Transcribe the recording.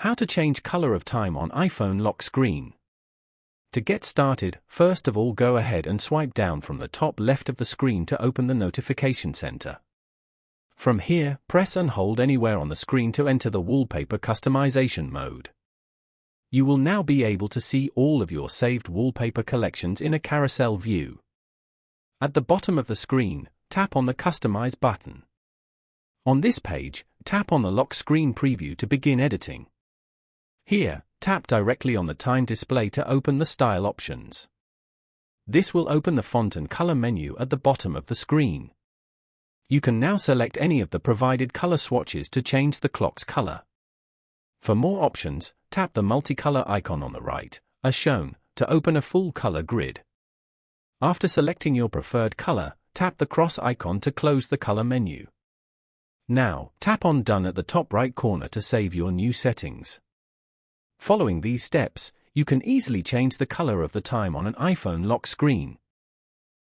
How to change color of time on iPhone lock screen. To get started, first of all go ahead and swipe down from the top left of the screen to open the notification center. From here, press and hold anywhere on the screen to enter the wallpaper customization mode. You will now be able to see all of your saved wallpaper collections in a carousel view. At the bottom of the screen, tap on the Customize button. On this page, tap on the lock screen preview to begin editing. Here, tap directly on the time display to open the style options. This will open the font and color menu at the bottom of the screen. You can now select any of the provided color swatches to change the clock's color. For more options, tap the multicolor icon on the right, as shown, to open a full color grid. After selecting your preferred color, tap the cross icon to close the color menu. Now, tap on Done at the top right corner to save your new settings. Following these steps, you can easily change the color of the time on an iPhone lock screen.